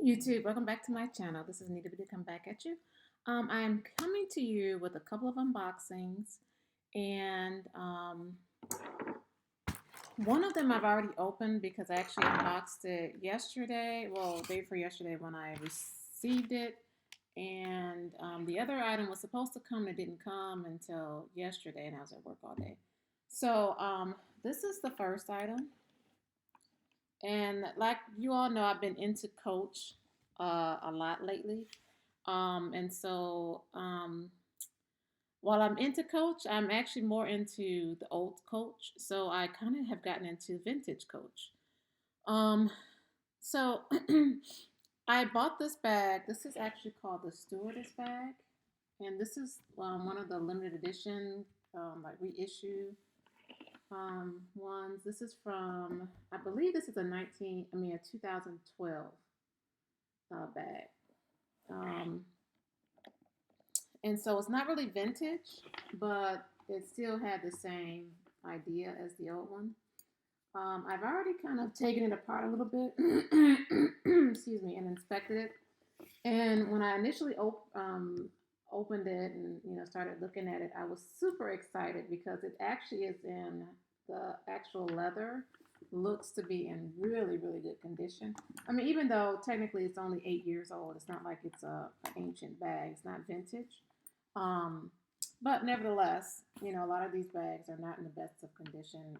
YouTube, welcome back to my channel. This is Nita to come back at you. I'm coming to you with a couple of unboxings, and one of them I've already opened because I actually unboxed it yesterday. Well, day before yesterday when I received it, and the other item was supposed to come and it didn't come until yesterday, and I was at work all day. So this is the first item. And like you all know, I've been into Coach a lot lately. And so while I'm into Coach, I'm actually more into the old Coach. So I kind of have gotten into vintage Coach. Um, so I bought this bag. This is actually called the Stewardess Bag. And this is one of the limited edition, like reissue ones. This is from, I believe this is a 2012 bag. Um, and so it's not really vintage, but it still had the same idea as the old one. I've already kind of taken it apart a little bit, excuse me, and inspected it. And when I initially opened it and started looking at it, I was super excited because it actually is in the actual leather. Looks to be in really, really good condition. I mean, even though technically it's only 8 years old, it's not like it's an ancient bag. It's not vintage. Um, but nevertheless, a lot of these bags are not in the best of condition.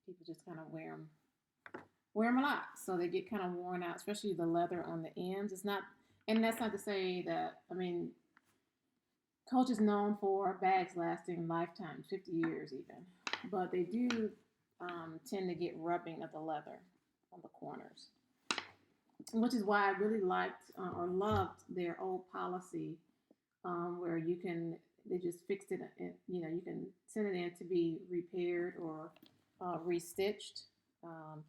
People just kind of wear them a lot, so they get kind of worn out, especially the leather on the ends. It's not, and that's not to say that. I mean, Coach is known for bags lasting lifetimes, 50 years even, but they do tend to get rubbing of the leather on the corners, which is why I really liked or loved their old policy where they just fixed it, and, you can send it in to be repaired or restitched. Um,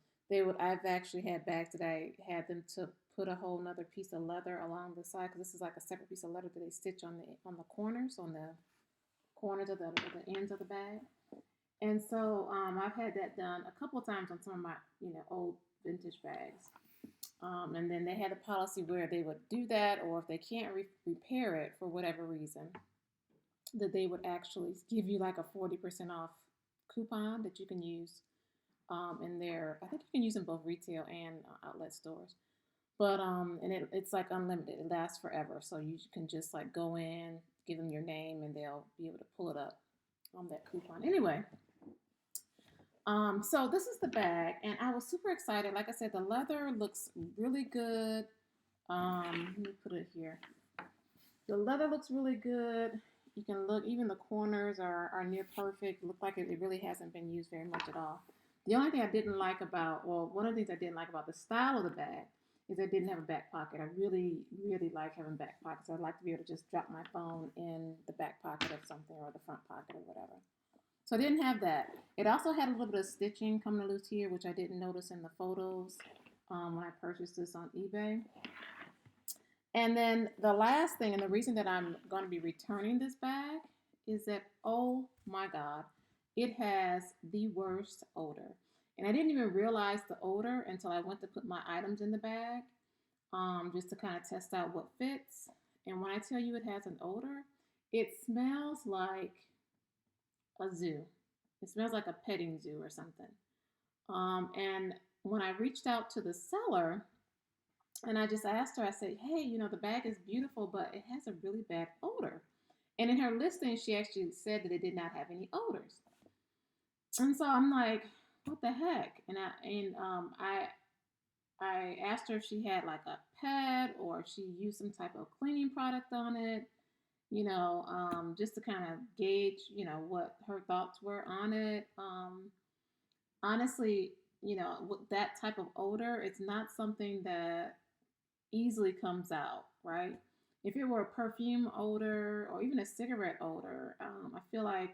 I've actually had bags that I had them to put a whole nother piece of leather along the side, because this is like a separate piece of leather that they stitch on the corners of the ends of the bag. And so I've had that done a couple of times on some of my old vintage bags. And then they had a policy where they would do that, or if they can't repair it for whatever reason, that they would actually give you like a 40% off coupon that you can use in their. I think you can use in both retail and outlet stores. But it's like unlimited. It lasts forever. So you can just like go in, give them your name, and they'll be able to pull it up on that coupon. Anyway, so this is the bag, and I was super excited. Like I said, the leather looks really good. Let me put it here. The leather looks really good. You can look, even the corners are near perfect. Look like it really hasn't been used very much at all. The only thing I didn't like about, well, one of the things I didn't like about the style of the bag is it didn't have a back pocket. I really, really like having back pockets. I'd like to be able to just drop my phone in the back pocket of something, or the front pocket or whatever. So I didn't have that. It also had a little bit of stitching coming loose here, which I didn't notice in the photos when I purchased this on eBay. And then the last thing, and the reason that I'm going to be returning this bag, is that, oh my God, it has the worst odor. And I didn't even realize the odor until I went to put my items in the bag, just to kind of test out what fits. And when I tell you it has an odor, it smells like a zoo. It smells like a petting zoo or something. And when I reached out to the seller, and I just asked her, I said, hey, the bag is beautiful, but it has a really bad odor. And in her listing, she actually said that it did not have any odors. And so I'm like, what the heck? And I asked her if she had like a pet, or if she used some type of cleaning product on it, just to kind of gauge, what her thoughts were on it. Honestly, with that type of odor, it's not something that easily comes out, right? If it were a perfume odor or even a cigarette odor, I feel like,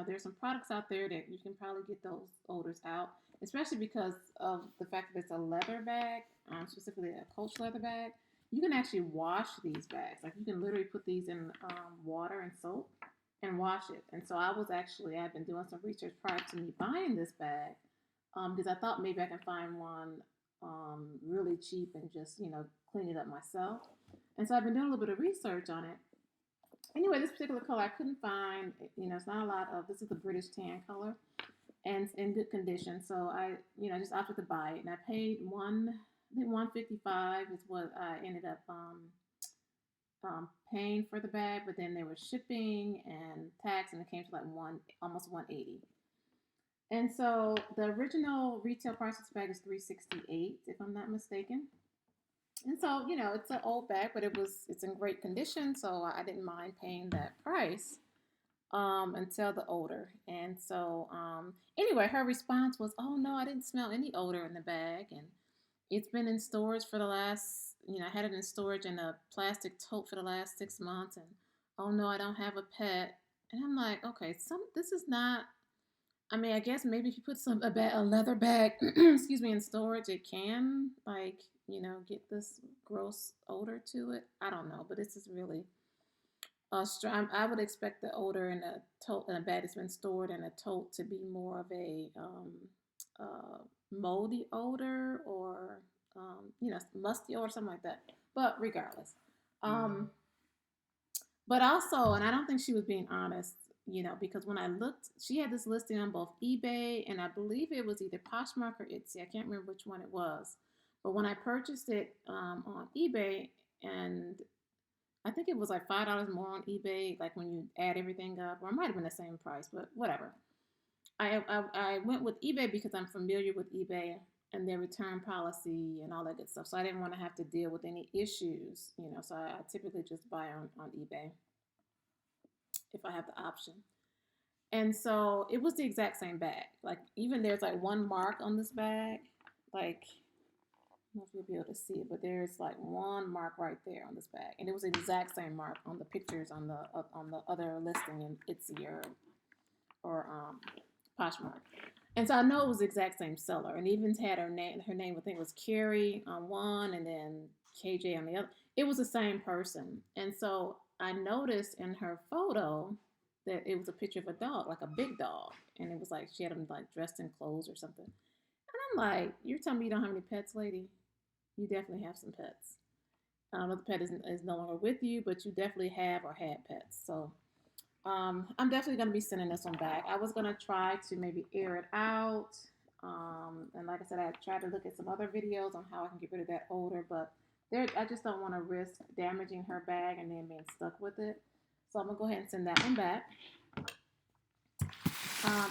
there's some products out there that you can probably get those odors out, especially because of the fact that it's a leather bag, specifically a Coach leather bag. You can actually wash these bags. Like, you can literally put these in water and soap and wash it. And so I've been doing some research prior to me buying this bag, because I thought maybe I can find one really cheap and just, clean it up myself. And so I've been doing a little bit of research on it. Anyway, this particular color I couldn't find. It's not a lot of. This is the British tan color, and it's in good condition. So I, just opted to buy it, and I paid I think 155 is what I ended up paying for the bag. But then there was shipping and tax, and it came to like almost 180. And so the original retail price of this bag is 368, if I'm not mistaken. And so, it's an old bag, but it's in great condition, so I didn't mind paying that price until the odor. And so, anyway, her response was, "Oh no, I didn't smell any odor in the bag, and it's been in storage for the last, I had it in storage in a plastic tote for the last 6 months, and oh no, I don't have a pet." And I'm like, okay, this is not. I mean, I guess maybe if you put a leather bag, excuse me, in storage, it can like get this gross odor to it. I don't know, but this is really strong. I would expect the odor in a bag that's been stored in a tote to be more of a moldy odor or musty odor, something like that. But regardless, um, but also, and I don't think she was being honest, because when I looked, she had this listing on both eBay and I believe it was either Poshmark or Etsy. I can't remember which one it was. But when I purchased it on eBay, and I think it was like $5 more on eBay, like when you add everything up, or it might have been the same price, but whatever. I went with eBay because I'm familiar with eBay and their return policy and all that good stuff. So I didn't want to have to deal with any issues, So I typically just buy on eBay if I have the option. And so it was the exact same bag. Like even there's like one mark on this bag. Like I don't know if you'll be able to see it, but there's like one mark right there on this bag, and it was the exact same mark on the pictures on the other listing in Etsy or Poshmark. And so I know it was the exact same seller, and even had her name. Her name I think was Carrie on one, and then KJ on the other. It was the same person, and so I noticed in her photo that it was a picture of a dog, like a big dog, and it was like she had him like dressed in clothes or something. And I'm like, "You're telling me you don't have any pets, lady? You definitely have some pets. I don't know if the pet is no longer with you, but you definitely have or had pets." So I'm definitely going to be sending this one back. I was going to try to maybe air it out. And like I said, I tried to look at some other videos on how I can get rid of that odor, but I just don't want to risk damaging her bag and then being stuck with it. So I'm going to go ahead and send that one back.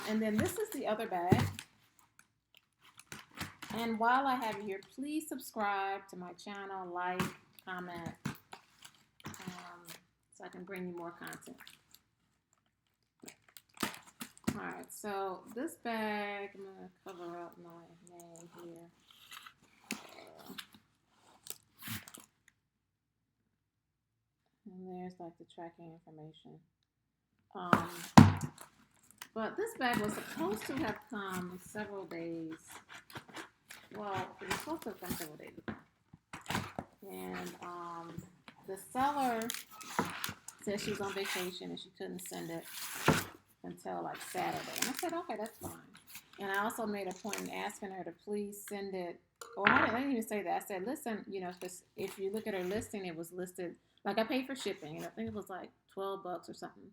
And then this is the other bag. And while I have you here, please subscribe to my channel, like, comment, so I can bring you more content. All right, so this bag, I'm going to cover up my name here. And there's like the tracking information. But this bag was supposed to have come several days. Well, it was supposed to have come several days ago. And the seller said she was on vacation and she couldn't send it until like Saturday. And I said, okay, that's fine. And I also made a point in asking her to please send it. Or I didn't even say that. I said, listen, if you look at her listing, it was listed, like I paid for shipping, and I think it was like $12 or something.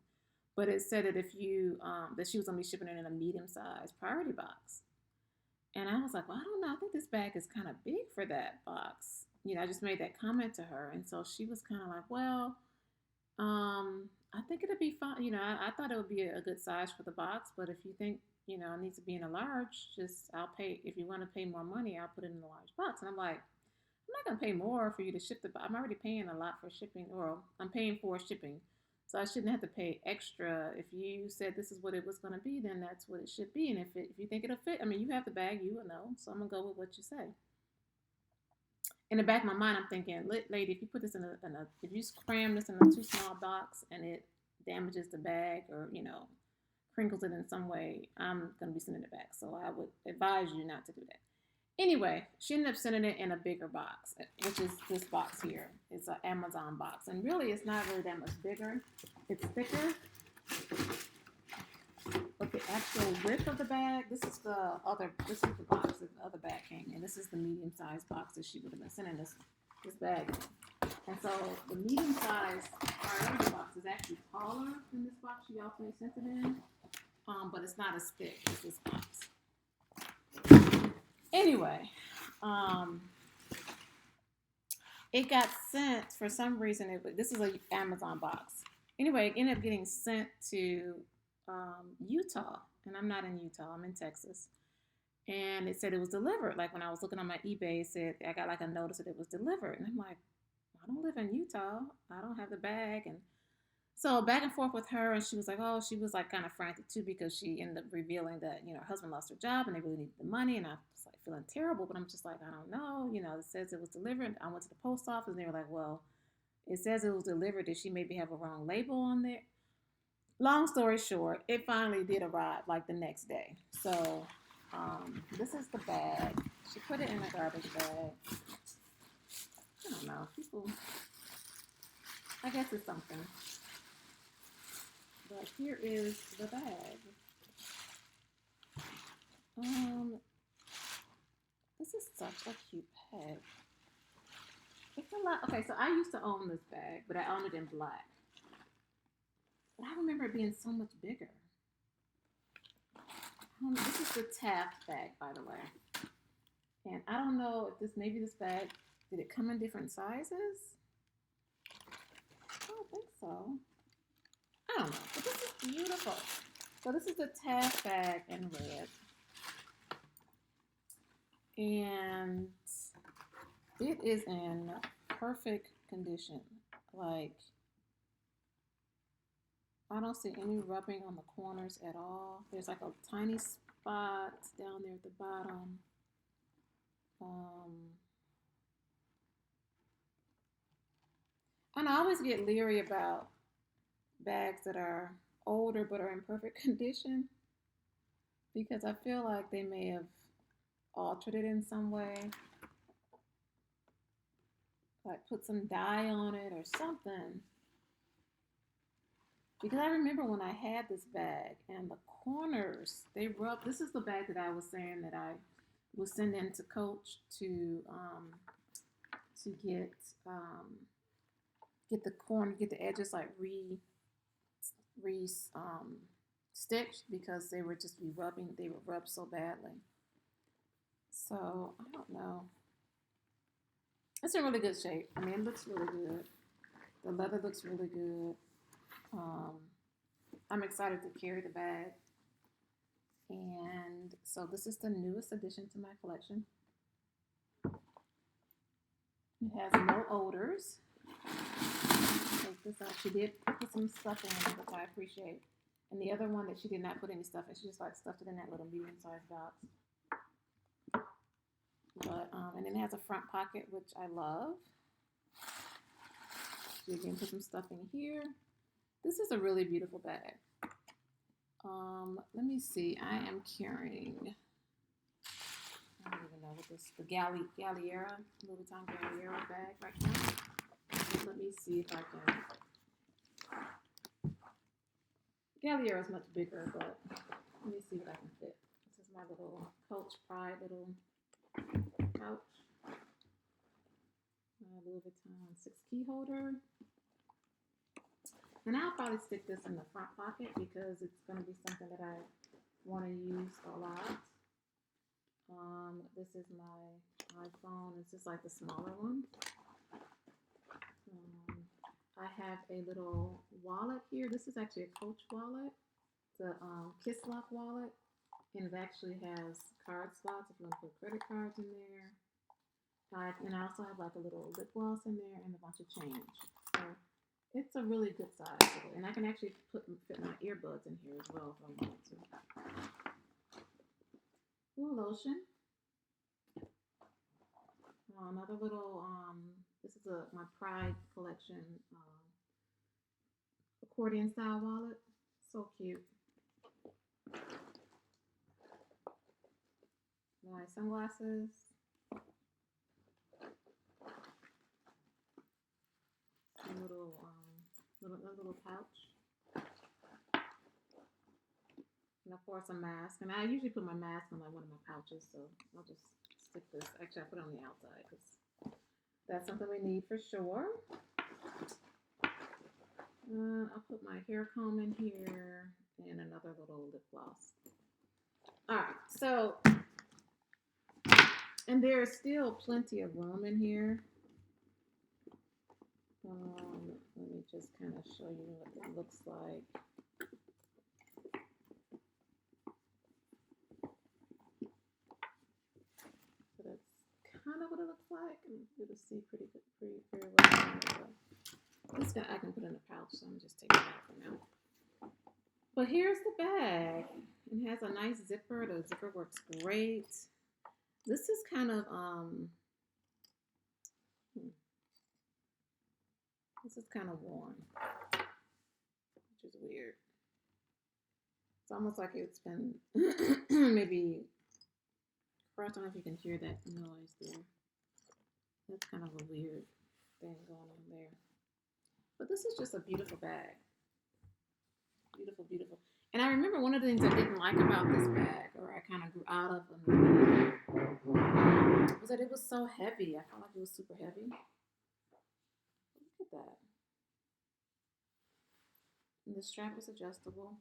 But it said that if you, that she was going to be shipping it in a medium-sized priority box. And I was like, well, I don't know. I think this bag is kind of big for that box. I just made that comment to her. And so she was kind of like, well, I think it'll be fine. I thought it would be a good size for the box. But if you think, it needs to be in a large, I'll pay. If you want to pay more money, I'll put it in a large box. And I'm like, I'm not going to pay more for you to ship the box. I'm already paying a lot for shipping, or I'm paying for shipping. So I shouldn't have to pay extra. If you said this is what it was going to be, then that's what it should be. And if you think it'll fit, I mean, you have the bag, you will know. So I'm going to go with what you say. In the back of my mind, I'm thinking, lady, if you put this if you cram this in a too small box and it damages the bag or, crinkles it in some way, I'm going to be sending it back. So I would advise you not to do that. Anyway, she ended up sending it in a bigger box, which is this box here. It's an Amazon box. And really, it's not really that much bigger. It's thicker. but the actual width of the bag, this is the box that the other bag came in. This is the medium-sized box that she would have been sending this bag in. And so the medium-sized priority box is actually taller than this box she ultimately sent it in, but it's not as thick as this box. Anyway, it got sent for some reason. This is an Amazon box. Anyway, it ended up getting sent to Utah, and I'm not in Utah. I'm in Texas. And it said it was delivered. Like when I was looking on my eBay, it said I got like a notice that it was delivered, and I'm like, I don't live in Utah. I don't have the bag. And so back and forth with her, and she was like, oh, she was like kind of frantic too because she ended up revealing that her husband lost her job and they really needed the money, and I was like feeling terrible, but I'm just like, I don't know. It says it was delivered. I went to the post office, and they were like, well, it says it was delivered. Did she maybe have a wrong label on there? Long story short, it finally did arrive like the next day. So this is the bag. She put it in a garbage bag. I don't know. People, I guess it's something. But here is the bag. This is such a cute bag. It's a lot. Okay, so I used to own this bag, but I owned it in black. But I remember it being so much bigger. This is the Taft bag, by the way. And I don't know if maybe this bag, did it come in different sizes? I don't think so. I don't know, but this is beautiful. So this is the Taft bag in red. And it is in perfect condition. Like, I don't see any rubbing on the corners at all. There's like a tiny spot down there at the bottom. And I always get leery about bags that are older but are in perfect condition because I feel like they may have altered it in some way, like put some dye on it or something. Because I remember when I had this bag and the corners, they rubbed. This is the bag that I was saying that I was sending to Coach to get get the edges like stitched because they would rub so badly. So I don't know. It's in really good shape. I mean, it looks really good. The leather looks really good. I'm excited to carry the bag. And so this is the newest addition to my collection. It has no odors. Take this out. She did put some stuff in it, which I appreciate. And the other one that she did not put any stuff in, she just like stuffed it in that little medium-sized box. But and then it has a front pocket, which I love. She again put some stuff in here. This is a really beautiful bag. Let me see. I am carrying, I don't even know what this, the Galliera, Louis Vuitton Galliera bag right now. Let me see if I can. Galliera is much bigger, but let me see what I can fit. This is my little Coach Pride little pouch. My Louis Vuitton 6-key holder. And I'll probably stick this in the front pocket because it's going to be something that I want to use a lot. This is my iPhone. It's just like the smaller one. I have a little wallet here. This is actually a Coach wallet. It's a Kiss Lock wallet. And it actually has card slots if you want to put credit cards in there. And I also have like a little lip gloss in there and a bunch of change. So it's a really good size. And I can actually fit my earbuds in here as well if I wanted to. A little lotion. Another little, this is my Pride collection accordion style wallet. So cute. My sunglasses. A little pouch. And of course a mask. And I usually put my mask on like one of my pouches, so I'll just stick this. Actually, I put it on the outside because that's something we need for sure. I'll put my hair comb in here and another little lip gloss. All right, so, and there's still plenty of room in here. Let me just kind of show you what it looks like. So that's kind of what it looks like. And you'll see pretty good, pretty very well. This guy I can put in a pouch, so I'm just taking it out for now. But here's the bag. It has a nice zipper. The zipper works great. This is kind of this is kind of worn, which is weird. It's almost like it's been maybe. I don't know if you can hear that noise there. That's kind of a weird thing going on there. But this is just a beautiful bag. Beautiful, beautiful. And I remember one of the things I didn't like about this bag, or I kind of grew out of them, was that it was so heavy. I felt like it was super heavy. Look at that. And the strap is adjustable.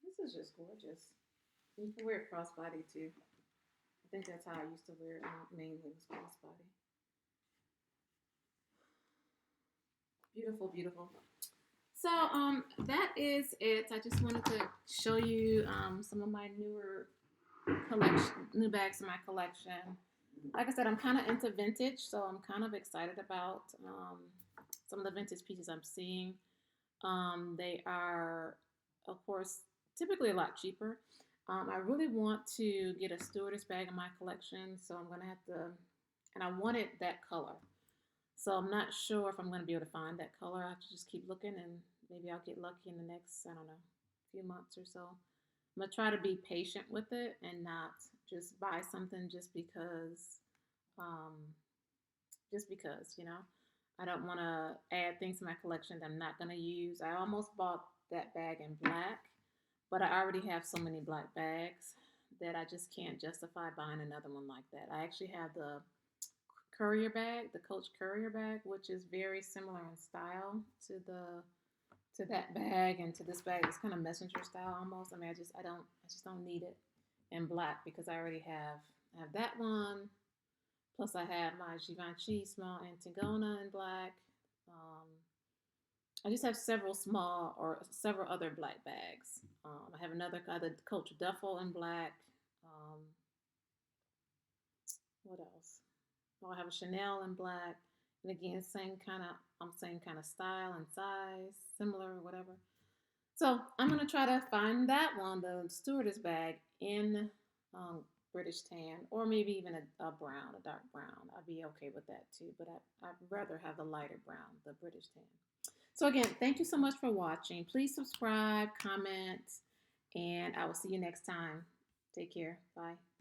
This is just gorgeous. You can wear it crossbody too. I think that's how I used to wear it. Mainly was crossbody. Beautiful, beautiful. So that is it. I just wanted to show you some of my new bags in my collection. Like I said, I'm kind of into vintage, so I'm kind of excited about some of the vintage pieces I'm seeing. They are, of course, typically a lot cheaper. I really want to get a stewardess bag in my collection, so I'm gonna have to, and I wanted that color. So I'm not sure if I'm going to be able to find that color. I have to just keep looking, and maybe I'll get lucky in the next, I don't know, few months or so. I'm going to try to be patient with it and not just buy something um, just because, you know. I don't want to add things to my collection that I'm not going to use. I almost bought that bag in black, but I already have so many black bags that I just can't justify buying another one like that. I actually have the courier bag, the Coach courier bag, which is very similar in style to that bag and to this bag. It's kind of messenger style almost. I mean, I just don't need it in black because I have that one. Plus, I have my Givenchy small Antigona in black. Um, I just have several other black bags. I have another Coach duffel in black. Um, what else? Oh, I have a Chanel in black. And again, same kind of style and size, similar or whatever. So I'm gonna try to find that one, the stewardess bag in um, British tan, or maybe even a brown, a dark brown. I'd be okay with that too, but I'd rather have the lighter brown, the British tan. So again, thank you so much for watching. Please subscribe, comment, and I will see you next time. Take care. Bye.